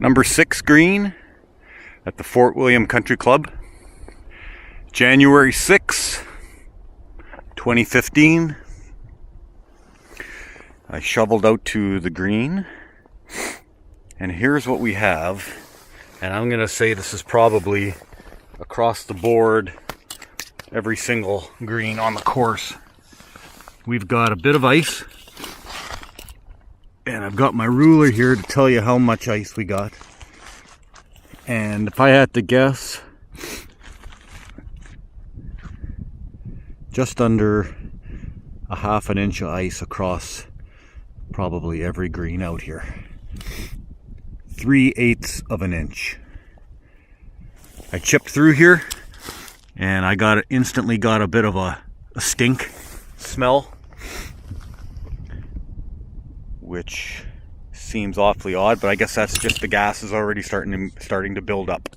Number 6 green at the Fort William Country Club, January 6, 2015. I shoveled out to the green, and here's what we have. And I'm gonna say this is probably across the board, every single green on the course. We've got a bit of ice, and I've got my ruler here to tell you how much ice we got. And if I had to guess, just under a half an inch of ice across probably every green out here. 3/8 of an inch. I chipped through here, and I instantly got a bit of a stink smell, which seems awfully odd, but I guess that's just the gases already starting to build up.